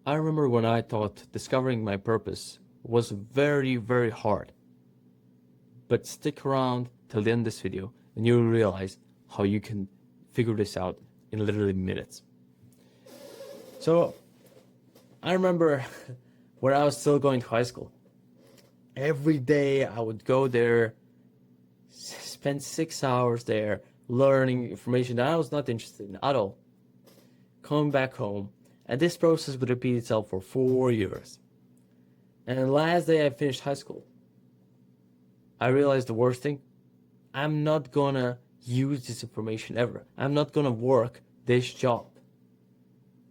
I remember when I thought discovering my purpose was very, very hard. But stick around till the end of this video and you'll realize how you can figure this out in literally minutes. So I remember when I was still going to high school, every day I would go there, spend 6 hours there learning information that I was not interested in at all, come back home, and this process would repeat itself for 4 years. And the last day I finished high school, I realized the worst thing. I'm not gonna use this information ever. I'm not gonna work this job.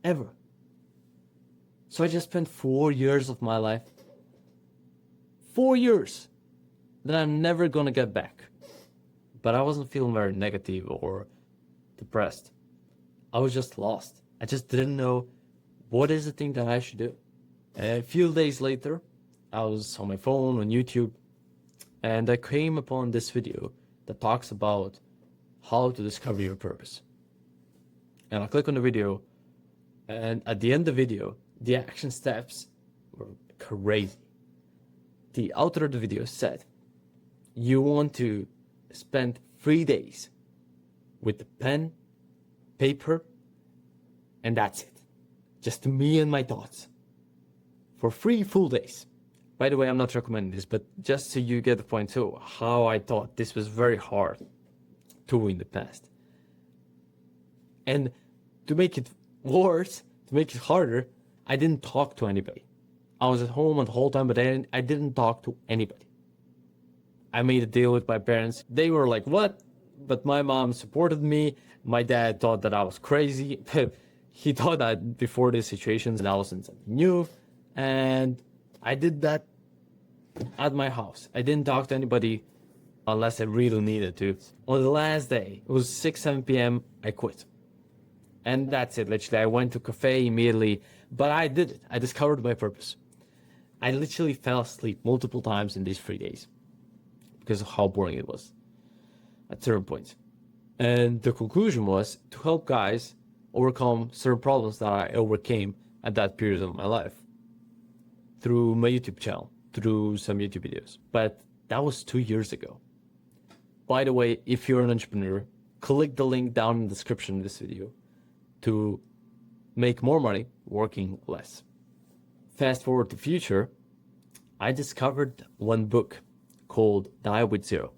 Ever. So I just spent 4 years of my life. 4 years that I'm never gonna get back. But I wasn't feeling very negative or depressed. I was just lost. I just didn't know what is the thing that I should do. And a few days later, I was on my phone on YouTube, and I came upon this video that talks about how to discover your purpose. And I click on the video, and at the end of the video, the action steps were crazy. The author of the video said, you want to spend 3 days with the pen, paper, and that's it. Just me and my thoughts. For 3 full days. By the way, I'm not recommending this, but just so you get the point too, how I thought this was very hard to do in the past. And to make it worse, to make it harder, I didn't talk to anybody. I was at home the whole time, but I didn't talk to anybody. I made a deal with my parents. They were like, what? But my mom supported me. My dad thought that I was crazy. He thought that before this situation that I wasn't something new. And I did that at my house. I didn't talk to anybody unless I really needed to. On the last day, it was 6, 7 p.m., I quit. And that's it, literally. I went to a cafe immediately, but I did it. I discovered my purpose. I literally fell asleep multiple times in these 3 days because of how boring it was at certain points. And the conclusion was to help guys overcome certain problems that I overcame at that period of my life through my YouTube channel, through some YouTube videos. But that was 2 years ago. By the way, if you're an entrepreneur, click the link down in the description of this video to make more money working less. Fast forward to future, I discovered one book called Die with Zero.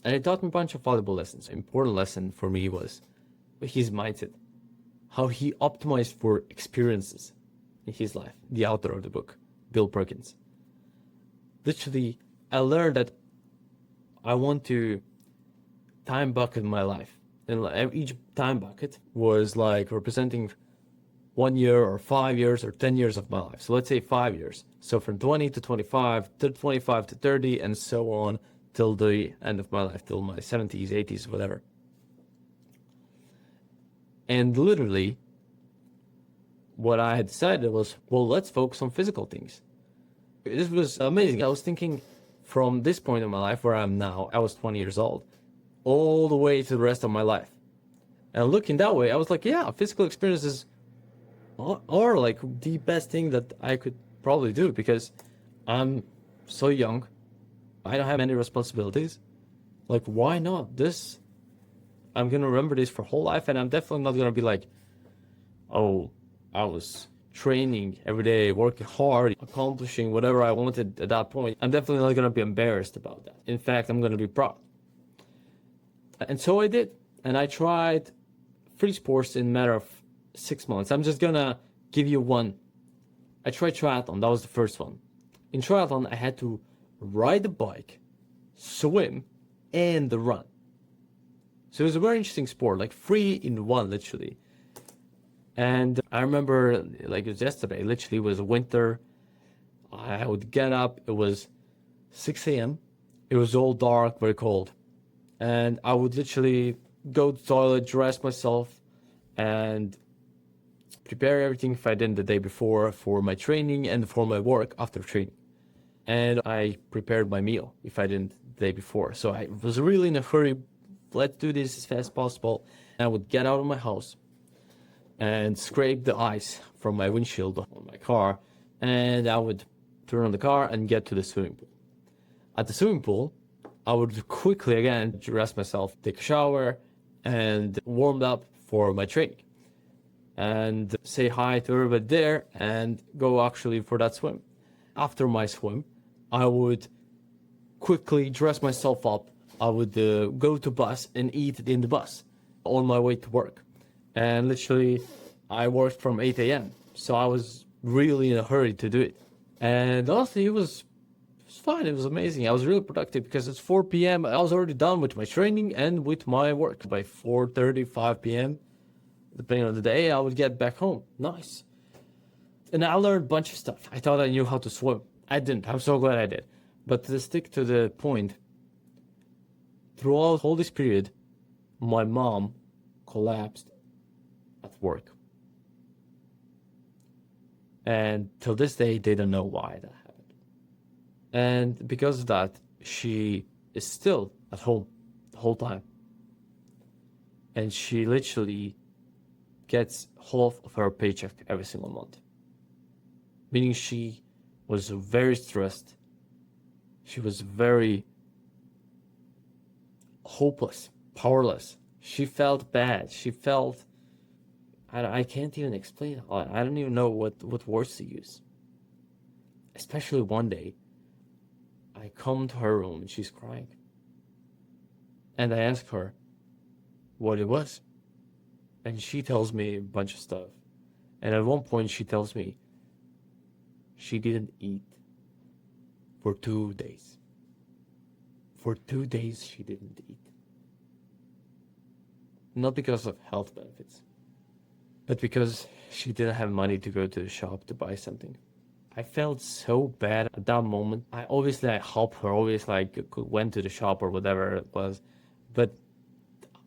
And it taught me a bunch of valuable lessons. An important lesson for me was his mindset, how he optimized for experiences in his life. The author of the book, Bill Perkins. Literally, I learned that I want to time bucket my life. And each time bucket was like representing 1 year or 5 years or 10 years of my life. So let's say 5 years. So from 20 to 25, to 25 to 30, and so on till the end of my life, till my 70s, 80s, whatever. And literally, what I had decided was, well, let's focus on physical things. This was amazing. I was thinking from this point in my life where I'm now, I was 20 years old, all the way to the rest of my life. And looking that way, I was like, yeah, physical experiences are like the best thing that I could probably do because I'm so young. I don't have any responsibilities. Like, why not? This, I'm going to remember this for whole life, and I'm definitely not going to be like, oh, I was training every day, working hard, accomplishing whatever I wanted at that point. I'm definitely not going to be embarrassed about that. In fact, I'm going to be proud. And so I did. And I tried 3 sports in a matter of 6 months. I'm just going to give you one. I tried triathlon. That was the first one. In triathlon, I had to ride the bike, swim, and run. So it was a very interesting sport, like 3 in 1, literally. And I remember, like it was yesterday, literally it was winter. I would get up, it was 6 a.m. It was all dark, very cold. And I would literally go to the toilet, dress myself, and prepare everything if I didn't the day before for my training and for my work after training. And I prepared my meal if I didn't the day before. So I was really in a hurry. Let's do this as fast as possible. And I would get out of my house, and scrape the ice from my windshield on my car, and I would turn on the car and get to the swimming pool. At the swimming pool, I would quickly again dress myself, take a shower, and warm up for my training, and say hi to everybody there, and go actually for that swim. After my swim, I would quickly dress myself up. I would go to bus and eat in the bus on my way to work. And literally, I worked from 8 a.m. So I was really in a hurry to do it. And honestly, it was fine. It was amazing. I was really productive because it's 4 p.m. I was already done with my training and with my work. By 4:30, 5 p.m., depending on the day, I would get back home. Nice. And I learned a bunch of stuff. I thought I knew how to swim. I didn't. I'm so glad I did. But to stick to the point, throughout all this period, my mom collapsed at work. And till this day, they don't know why that happened. And because of that, she is still at home the whole time. And she literally gets half of her paycheck every single month. Meaning she was very stressed. She was very hopeless, powerless. She felt bad. She felt, I can't even explain. I don't even know what words to use. Especially one day, I come to her room and she's crying. And I ask her what it was. And she tells me a bunch of stuff. And at one point she tells me she didn't eat for 2 days. For 2 days she didn't eat. Not because of health benefits, but because she didn't have money to go to the shop to buy something. I felt so bad at that moment. I helped her, always went to the shop or whatever it was, but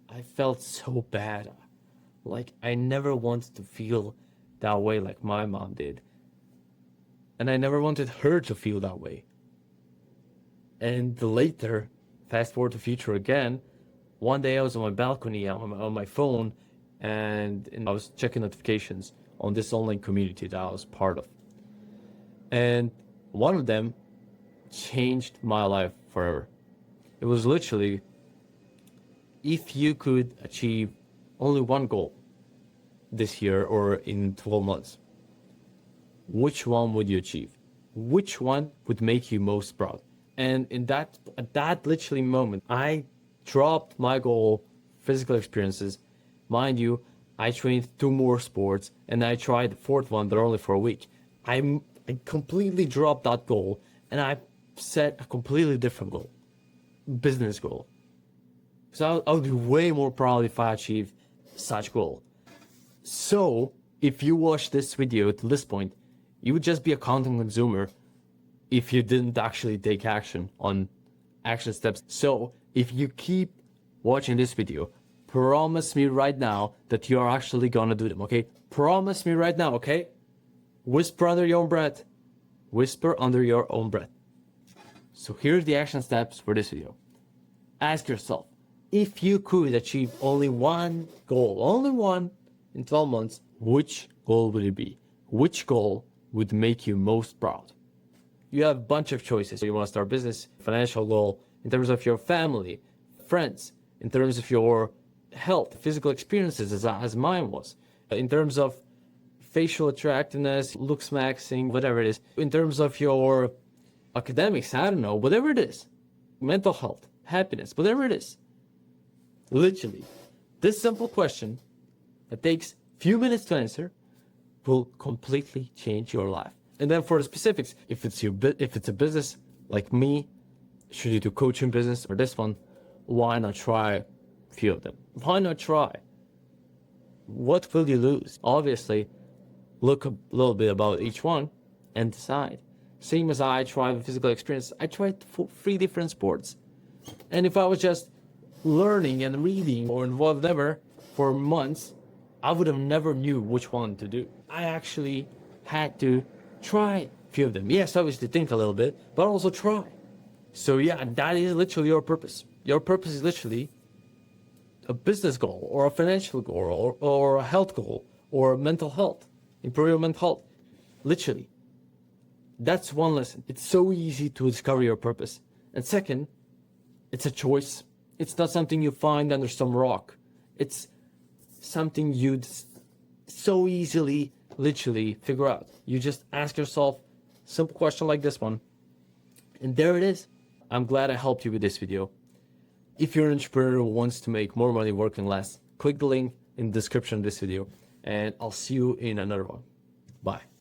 I felt so bad. Like I never wanted to feel that way like my mom did. And I never wanted her to feel that way. And later, fast forward to future again, one day I was on my balcony on my phone, and I was checking notifications on this online community that I was part of. And one of them changed my life forever. It was literally, if you could achieve only one goal this year or in 12 months, which one would you achieve? Which one would make you most proud? And at that literally moment, I dropped my goal, physical experiences. Mind you, I trained 2 more sports and I tried the 4th one, but only for a week. I completely dropped that goal and I set a completely different goal, business goal. So I would be way more proud if I achieved such goal. So if you watch this video to this point, you would just be a content consumer if you didn't actually take action on action steps. So if you keep watching this video, promise me right now that you are actually gonna do them, okay? Promise me right now, okay? Whisper under your own breath. Whisper under your own breath. So here's the action steps for this video. Ask yourself, if you could achieve only one goal, only one in 12 months, which goal would it be? Which goal would make you most proud? You have a bunch of choices. You want to start a business, financial goal, in terms of your family, friends, in terms of your health, physical experiences, as mine was, in terms of facial attractiveness, looks maxing, whatever it is, in terms of your academics, I don't know, whatever it is, mental health, happiness, whatever it is. Literally, this simple question that takes few minutes to answer will completely change your life. And then for the specifics, if it's a business like me, should you do coaching business or this one, why not try a few of them? Why not try? What will you lose? Obviously, look a little bit about each one and decide. Same as I tried physical experience, I tried 3 different sports. And if I was just learning and reading or whatever for months, I would have never knew which one to do. I actually had to try a few of them. Yes, obviously think a little bit, but also try. So yeah, that is literally your purpose. Your purpose is literally a business goal or a financial goal or a health goal or mental health, improve your mental health. Literally, that's one lesson. It's so easy to discover your purpose. And second, it's a choice. It's not something you find under some rock. It's something you'd so easily, literally figure out. You just ask yourself a simple question like this one, and there it is. I'm glad I helped you with this video. If you're an entrepreneur who wants to make more money working less, click the link in the description of this video, and I'll see you in another one. Bye.